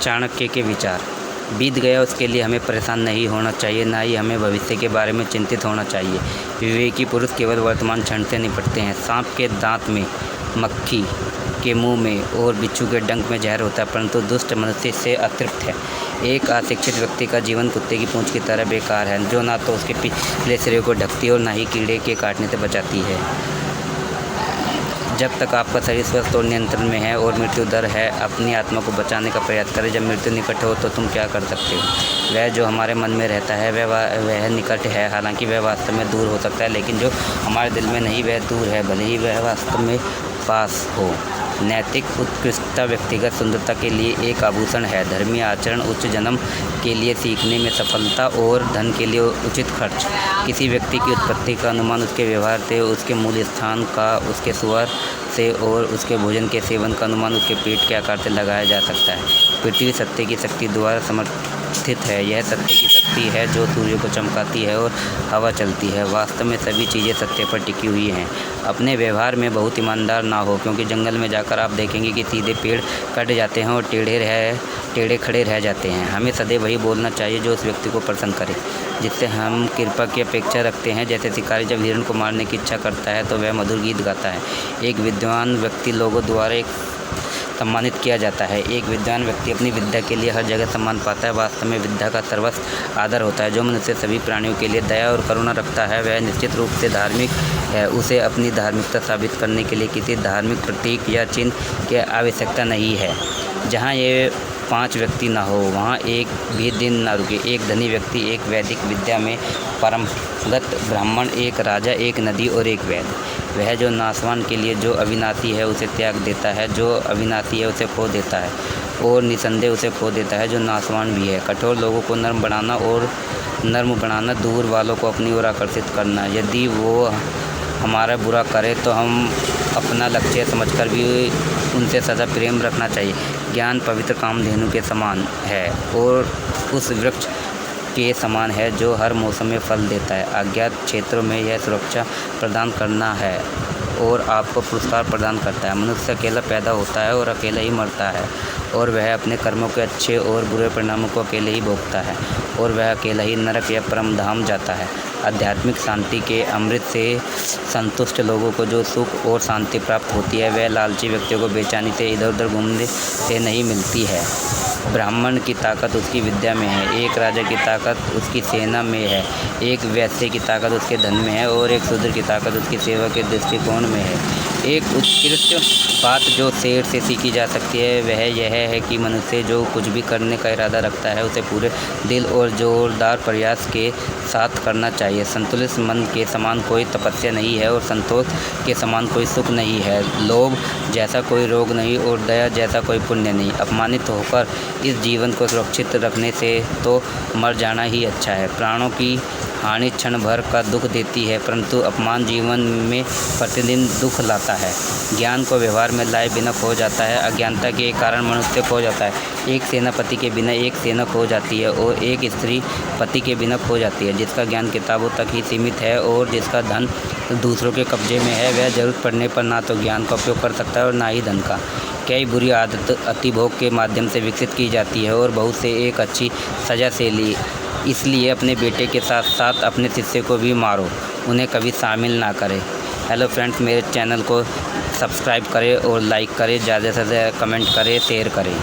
चाणक्य के विचार। बीत गया उसके लिए हमें परेशान नहीं होना चाहिए, ना ही हमें भविष्य के बारे में चिंतित होना चाहिए। विवेकी पुरुष केवल वर्तमान क्षण से निपटते हैं। सांप के दांत में, मक्खी के मुंह में और बिच्छू के डंक में जहर होता है, परंतु दुष्ट मनुष्य इससे अतृप्त है। एक अशिक्षित व्यक्ति का जीवन कुत्ते की पूंछ की तरह बेकार है, जो ना तो उसके पिछले शरीर को ढकती है और ना ही कीड़े के काटने से बचाती है। जब तक आपका शरीर स्वस्थ और नियंत्रण में है और मृत्यु दर है, अपनी आत्मा को बचाने का प्रयास करें। जब मृत्यु निकट हो तो तुम क्या कर सकते हो? वह जो हमारे मन में रहता है वह निकट है, हालांकि वह वास्तव में दूर हो सकता है, लेकिन जो हमारे दिल में नहीं वह दूर है, भले ही वह वास्तव में पास हो। नैतिक उत्कृष्टता व्यक्तिगत सुंदरता के लिए एक आभूषण है। धर्मी आचरण, उच्च जन्म के लिए सीखने में सफलता और धन के लिए उचित खर्च। किसी व्यक्ति की उत्पत्ति का अनुमान उसके व्यवहार से, उसके मूल स्थान का उसके स्वर से और उसके भोजन के सेवन का अनुमान उसके पेट के आकार से लगाया जा सकता है। पृथ्वी सत्य की शक्ति द्वारा समर्थित है। यह सत्य की शक्ति है जो सूर्य को चमकाती है और हवा चलती है। वास्तव में सभी चीज़ें सत्य पर टिकी हुई हैं। अपने व्यवहार में बहुत ईमानदार ना हो, क्योंकि जंगल में जाकर आप देखेंगे कि सीधे पेड़ कट जाते हैं और टेढ़े खड़े रह जाते हैं। हमें सदैव वही बोलना चाहिए जो उस व्यक्ति को प्रसन्न करे, जिससे हम कृपा की अपेक्षा रखते हैं। जैसे शिकारी जब हिरण को मारने की इच्छा करता है तो वह मधुर गीत गाता है। एक विद्वान व्यक्ति लोगों द्वारा सम्मानित किया जाता है। एक विद्वान व्यक्ति अपनी विद्या के लिए हर जगह सम्मान पाता है। वास्तव में विद्या का सर्वस्व आदर होता है। जो मनुष्य सभी प्राणियों के लिए दया और करुणा रखता है वह निश्चित रूप से धार्मिक है। उसे अपनी धार्मिकता साबित करने के लिए किसी धार्मिक प्रतीक या चिन्ह की आवश्यकता नहीं है। जहाँ ये 5 व्यक्ति न हो वहाँ एक भी दिन न रुके। एक धनी व्यक्ति, एक वैदिक विद्या में परमगत ब्राह्मण, एक राजा, एक नदी और एक वैद्य। वह जो नाशवान के लिए जो अविनाशी है उसे त्याग देता है, जो अविनाशी है उसे खो देता है और निसंदेह उसे खो देता है जो नाशवान भी है। कठोर लोगों को नर्म बनाना, दूर वालों को अपनी ओर आकर्षित करना। यदि वो हमारा बुरा करे तो हम अपना लक्ष्य समझकर भी उनसे सदा प्रेम रखना चाहिए। ज्ञान पवित्र कामधेनु के समान है और उस वृक्ष के समान है जो हर मौसम में फल देता है। अज्ञात क्षेत्रों में यह सुरक्षा प्रदान करना है और आपको पुरस्कार प्रदान करता है। मनुष्य अकेला पैदा होता है और अकेला ही मरता है, और वह अपने कर्मों के अच्छे और बुरे परिणामों को अकेले ही भोगता है, और वह अकेला ही नरक या परम धाम जाता है। आध्यात्मिक शांति के अमृत से संतुष्ट लोगों को जो सुख और शांति प्राप्त होती है वह लालची व्यक्तियों को बेचैनी से इधर उधर घूमने से नहीं मिलती है। ब्राह्मण की ताकत उसकी विद्या में है, एक राजा की ताकत उसकी सेना में है, एक वैश्य की ताकत उसके धन में है और एक शूद्र की ताकत उसकी सेवा के दृष्टिकोण में है। एक उत्कृष्ट बात जो शेर से सीखी जा सकती है वह यह है कि मनुष्य जो कुछ भी करने का इरादा रखता है उसे पूरे दिल और जोरदार प्रयास के साथ करना चाहिए। संतुलित मन के समान कोई तपस्या नहीं है और संतोष के समान कोई सुख नहीं है। लोभ जैसा कोई रोग नहीं और दया जैसा कोई पुण्य नहीं। अपमानित होकर इस जीवन को सुरक्षित रखने से तो मर जाना ही अच्छा है। प्राणों की हानि क्षण भर का दुख देती है, परंतु अपमान जीवन में प्रतिदिन दुख लाता है। ज्ञान को व्यवहार में लाए बिना खो जाता है। अज्ञानता के कारण मनुष्य खो जाता है। एक सेनापति के बिना एक सेना खो जाती है और एक स्त्री पति के बिना खो जाती है। जिसका ज्ञान किताबों तक ही सीमित है और जिसका धन दूसरों के कब्जे में है वह जरूरत पड़ने पर ना तो ज्ञान का उपयोग कर सकता है और ना ही धन का। कई बुरी आदत अतिभोग के माध्यम से विकसित की जाती है और बहुत से एक अच्छी सजा से ली। इसलिए अपने बेटे के साथ साथ अपने शिष्य को भी मारो, उन्हें कभी शामिल ना करें। हेलो फ्रेंड्स, मेरे चैनल को सब्सक्राइब करें और लाइक करें, ज़्यादा से ज़्यादा कमेंट करें, शेयर करें।